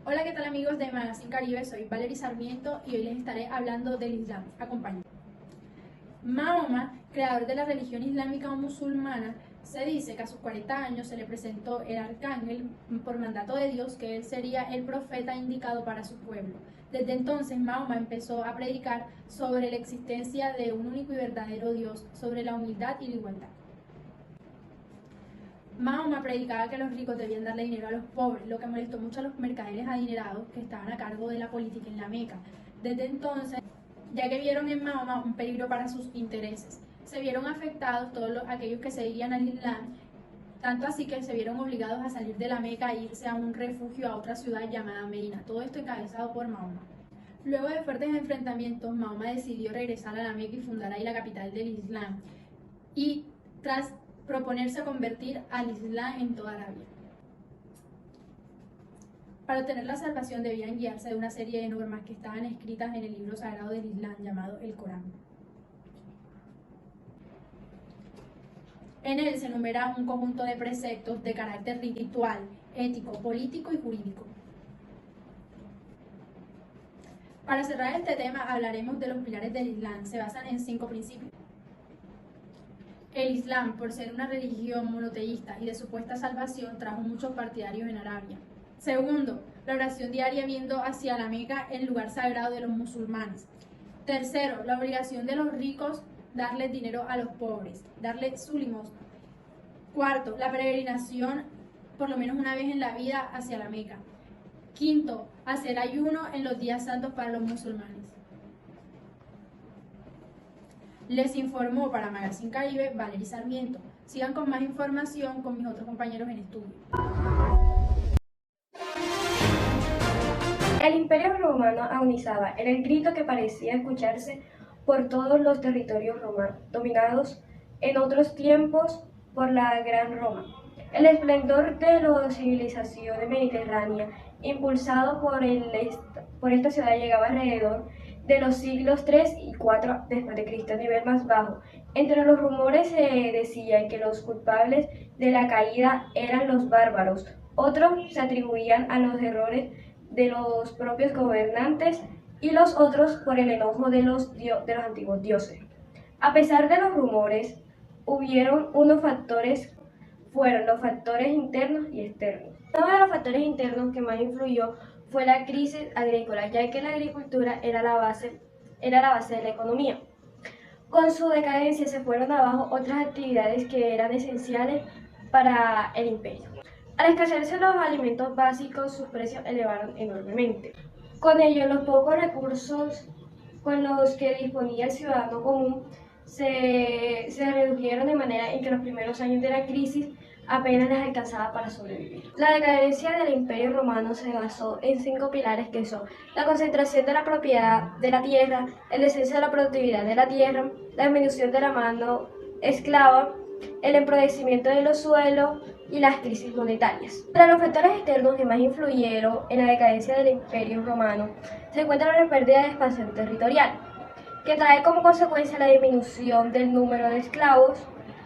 Hola, ¿qué tal amigos de Magazine Caribe? Soy Valery Sarmiento y hoy les estaré hablando del Islam. Acompáñenme. Mahoma, creador de la religión islámica o musulmana, se dice que a sus 40 años se le presentó el arcángel por mandato de Dios que él sería el profeta indicado para su pueblo. Desde entonces Mahoma empezó a predicar sobre la existencia de un único y verdadero Dios, sobre la humildad y la igualdad. Mahoma predicaba que los ricos debían darle dinero a los pobres, lo que molestó mucho a los mercaderes adinerados que estaban a cargo de la política en la Meca. Desde entonces, ya que vieron en Mahoma un peligro para sus intereses, se vieron afectados todos aquellos que seguían al Islam, tanto así que se vieron obligados a salir de la Meca e irse a un refugio a otra ciudad llamada Medina, todo esto encabezado por Mahoma. Luego de fuertes enfrentamientos, Mahoma decidió regresar a la Meca y fundar ahí la capital del Islam, y tras proponerse convertir al Islam en toda Arabia. Para obtener la salvación debían guiarse de una serie de normas que estaban escritas en el libro sagrado del Islam llamado el Corán. En él se enumera un conjunto de preceptos de carácter ritual, ético, político y jurídico. Para cerrar este tema hablaremos de los pilares del Islam. Se basan en 5 principios. El Islam, por ser una religión monoteísta y de supuesta salvación, trajo muchos partidarios en Arabia. Segundo, la oración diaria viendo hacia la Meca, el lugar sagrado de los musulmanes. Tercero, la obligación de los ricos darles dinero a los pobres, darles su limosna. Cuarto, la peregrinación por lo menos una vez en la vida hacia la Meca. Quinto, hacer ayuno en los días santos para los musulmanes. Les informó para Magazine Caribe Valery Sarmiento. Sigan con más información con mis otros compañeros en estudio. El Imperio Romano agonizaba, era el grito que parecía escucharse por todos los territorios romanos, dominados en otros tiempos por la Gran Roma. El esplendor de la civilización mediterránea, impulsado por esta ciudad, llegaba alrededor de los siglos 3 y 4 después de Cristo, a nivel más bajo. Entre los rumores se decía que los culpables de la caída eran los bárbaros, otros se atribuían a los errores de los propios gobernantes y los otros por el enojo de los antiguos dioses. A pesar de los rumores, fueron los factores internos y externos. Uno de los factores internos que más influyó fue la crisis agrícola, ya que la agricultura era la base de la economía. Con su decadencia se fueron abajo otras actividades que eran esenciales para el imperio. Al escasearse los alimentos básicos, sus precios elevaron enormemente. Con ello, los pocos recursos con los que disponía el ciudadano común se redujeron de manera en que los primeros años de la crisis apenas les alcanzaba para sobrevivir. La decadencia del Imperio Romano se basó en 5 pilares que son la concentración de la propiedad de la tierra, el descenso de la productividad de la tierra, la disminución de la mano esclava, el empobrecimiento de los suelos y las crisis monetarias. Entre los factores externos que más influyeron en la decadencia del Imperio Romano se encuentra la pérdida de expansión territorial, que trae como consecuencia la disminución del número de esclavos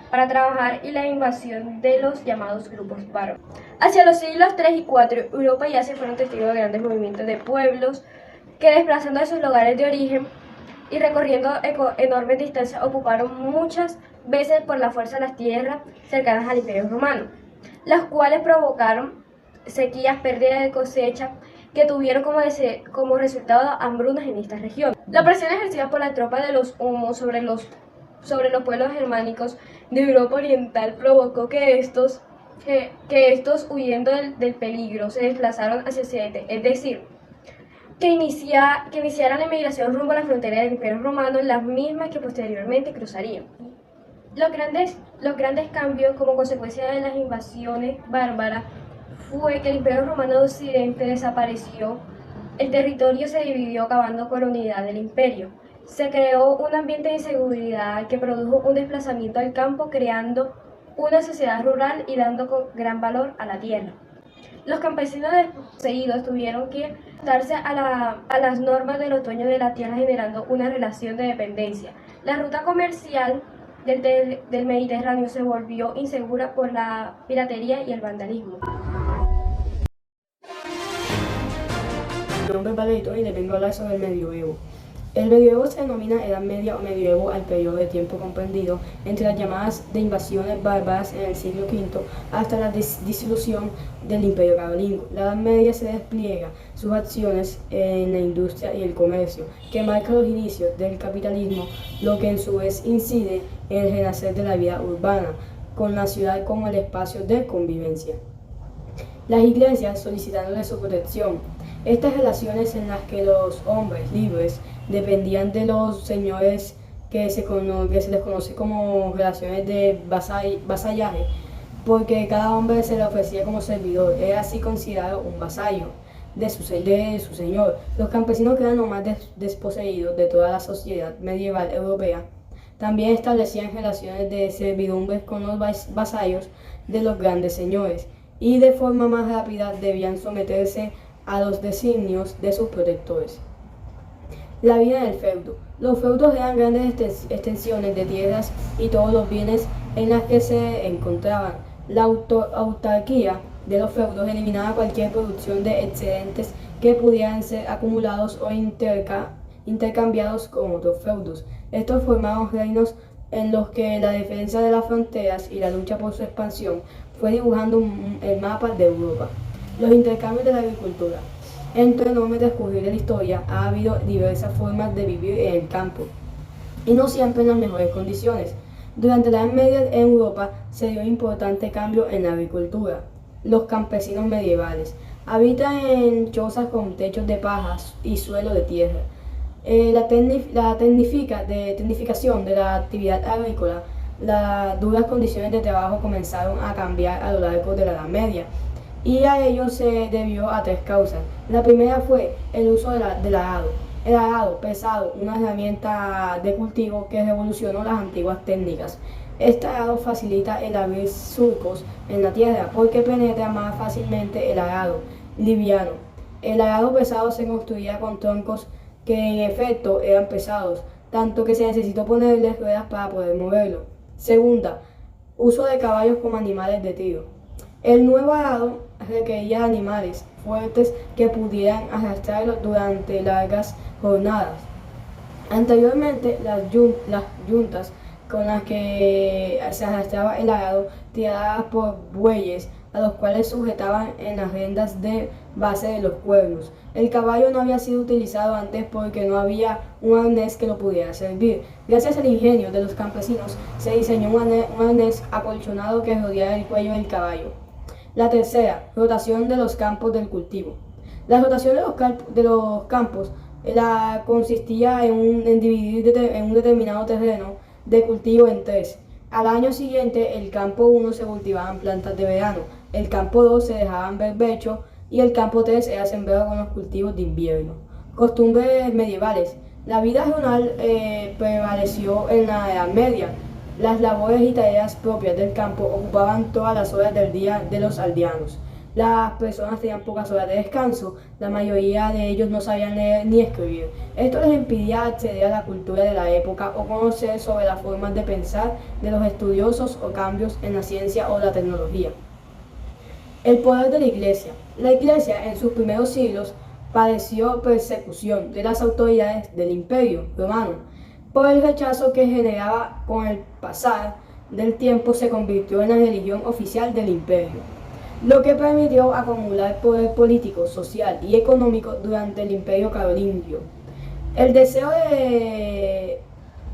para trabajar y la invasión de los llamados grupos bárbaros. Hacia los siglos 3 y 4, Europa y Asia fueron testigos de grandes movimientos de pueblos que, desplazando de sus lugares de origen y recorriendo enormes distancias, ocuparon muchas veces por la fuerza las tierras cercanas al Imperio Romano, las cuales provocaron sequías, pérdida de cosecha, que tuvieron como resultado hambrunas en esta región. La presión ejercida por la tropa de los humos sobre los pueblos germánicos de Europa Oriental provocó que estos huyendo del peligro, se desplazaron hacia Occidente, es decir, que iniciaran la emigración rumbo a la frontera del Imperio Romano, las mismas que posteriormente cruzarían. Los grandes cambios como consecuencia de las invasiones bárbaras fue que el Imperio Romano de Occidente desapareció, el territorio se dividió acabando con la unidad del imperio. Se creó un ambiente de inseguridad que produjo un desplazamiento al campo, creando una sociedad rural y dando gran valor a la tierra. Los campesinos desposeídos tuvieron que adaptarse a las normas de los dueños de la tierra, generando una relación de dependencia. La ruta comercial del Mediterráneo se volvió insegura por la piratería y el vandalismo. Mi nombre es Valerio y les vengo a hablar sobre el medioevo. El medioevo se denomina Edad Media o medioevo al periodo de tiempo comprendido entre las llamadas de invasiones bárbaras en el siglo V hasta la disolución del Imperio Carolingio. La Edad Media se despliega sus acciones en la industria y el comercio, que marca los inicios del capitalismo, lo que en su vez incide en el renacer de la vida urbana, con la ciudad como el espacio de convivencia. Las iglesias solicitándole su protección. Estas relaciones en las que los hombres libres dependían de los señores que se les conoce como relaciones de vasallaje, porque cada hombre se le ofrecía como servidor, era así considerado un vasallo de su señor. Los campesinos quedan los más desposeídos de toda la sociedad medieval europea. También establecían relaciones de servidumbre con los vasallos de los grandes señores, y de forma más rápida debían someterse a los designios de sus protectores. La vida del feudo. Los feudos eran grandes extensiones de tierras y todos los bienes en las que se encontraban. La autarquía de los feudos eliminaba cualquier producción de excedentes que pudieran ser acumulados o intercambiados con otros feudos. Estos formaban reinos en los que la defensa de las fronteras y la lucha por su expansión fue dibujando el mapa de Europa. Los intercambios de la agricultura. En el enorme transcurrir de la historia ha habido diversas formas de vivir en el campo, y no siempre en las mejores condiciones. Durante la Edad Media en Europa se dio un importante cambio en la agricultura. Los campesinos medievales habitan en chozas con techos de pajas y suelo de tierra. La tecnificación de la actividad agrícola, las duras condiciones de trabajo comenzaron a cambiar a lo largo de la Edad Media, y a ello se debió a tres causas. La primera fue el uso del arado. El arado pesado, una herramienta de cultivo que revolucionó las antiguas técnicas. Este arado facilita el abrir surcos en la tierra porque penetra más fácilmente el arado liviano. El arado pesado se construía con troncos que en efecto eran pesados, tanto que se necesitó ponerles ruedas para poder moverlo. Segunda, uso de caballos como animales de tiro. El nuevo arado requería animales fuertes que pudieran arrastrarlo durante largas jornadas. Anteriormente, las yuntas con las que se arrastraba el arado, tiradas por bueyes, a los cuales sujetaban en las riendas de base de los cuernos. El caballo no había sido utilizado antes porque no había un arnés que lo pudiera servir. Gracias al ingenio de los campesinos, se diseñó un arnés acolchonado que rodeara el cuello del caballo. La tercera, rotación de los campos del cultivo. La rotación de los campos consistía en dividir en un determinado terreno de cultivo en tres. Al año siguiente, el campo 1 se cultivaban plantas de verano, el campo 2 se dejaban berbecho y el campo 3 era sembrado con los cultivos de invierno. Costumbres medievales. La vida rural prevaleció en la Edad Media. Las labores y tareas propias del campo ocupaban todas las horas del día de los aldeanos. Las personas tenían pocas horas de descanso, la mayoría de ellos no sabían leer ni escribir. Esto les impedía acceder a la cultura de la época o conocer sobre las formas de pensar de los estudiosos o cambios en la ciencia o la tecnología. El poder de la Iglesia. La Iglesia en sus primeros siglos padeció persecución de las autoridades del Imperio Romano. Por el rechazo que generaba, con el pasar del tiempo se convirtió en la religión oficial del imperio, lo que permitió acumular poder político, social y económico durante el Imperio Carolingio. El deseo de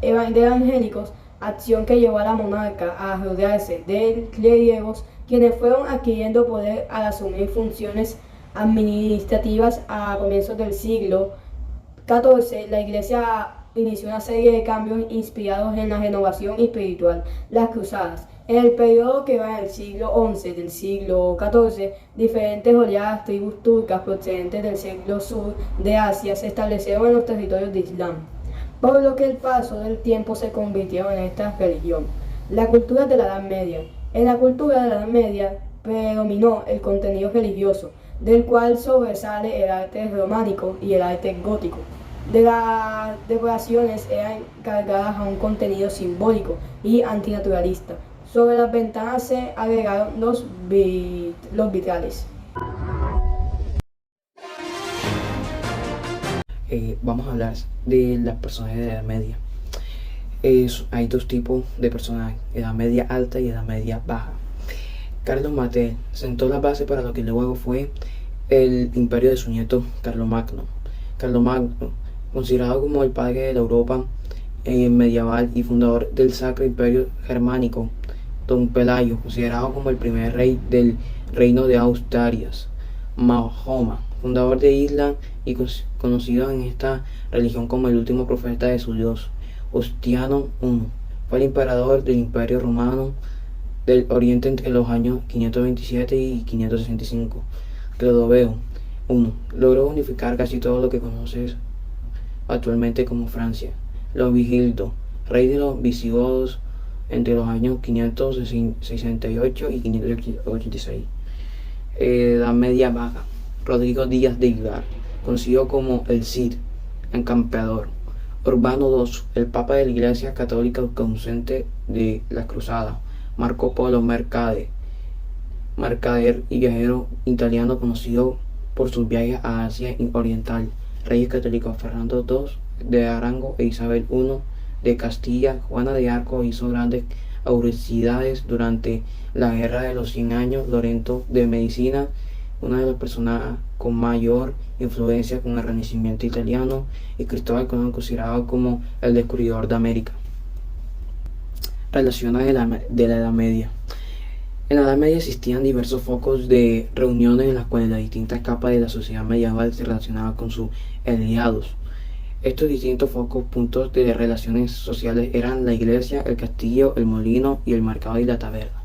evangélicos, acción que llevó a la monarca a rodearse de clérigos, quienes fueron adquiriendo poder al asumir funciones administrativas a comienzos del siglo XIV. La Iglesia inició una serie de cambios inspirados en la renovación espiritual. Las cruzadas. En el periodo que va del siglo XI del siglo XIV, diferentes oleadas tribus turcas procedentes del siglo sur de Asia se establecieron en los territorios de Islam, por lo que el paso del tiempo se convirtieron en esta religión. La cultura de la Edad Media. En la cultura de la Edad Media predominó el contenido religioso, del cual sobresale el arte románico y el arte gótico. de las decoraciones eran cargadas a un contenido simbólico y antinaturalista. Sobre las ventanas se agregaron los vitrales. Vamos a hablar de las personajes de la Edad Media. Hay dos tipos de personajes, Edad Media alta y Edad Media baja. Carlos Martel sentó la base para lo que luego fue el imperio de su nieto Carlomagno. Carlomagno, considerado como el padre de la Europa medieval y fundador del Sacro Imperio Germánico. Don Pelayo, considerado como el primer rey del reino de Asturias. Mahoma, fundador de Islam y conocido en esta religión como el último profeta de su Dios. Justiniano I, fue el emperador del Imperio Romano del Oriente entre los años 527 y 565. Clodoveo I, logró unificar casi todo lo que conoces actualmente como Francia. Leovigildo, rey de los visigodos entre los años 568 y 586. Edad Media Baja. Rodrigo Díaz de Aguilar, conocido como el Cid, encampeador. Urbano II, el Papa de la Iglesia Católica ausente de las Cruzadas. Marco Polo Mercader y viajero italiano conocido por sus viajes a Asia Oriental. Reyes católicos: Fernando II de Arango e Isabel I de Castilla. Juana de Arco hizo grandes atrocidades durante la Guerra de los 100 Años. Lorenzo de Medicina, una de las personas con mayor influencia con el Renacimiento italiano, y Cristóbal Colón, considerado como el descubridor de América. Relaciones de la Edad Media. En la Edad Media existían diversos focos de reuniones en las cuales las distintas capas de la sociedad medieval se relacionaban con sus aliados. Estos distintos puntos de relaciones sociales eran la iglesia, el castillo, el molino y el mercado y la taberna.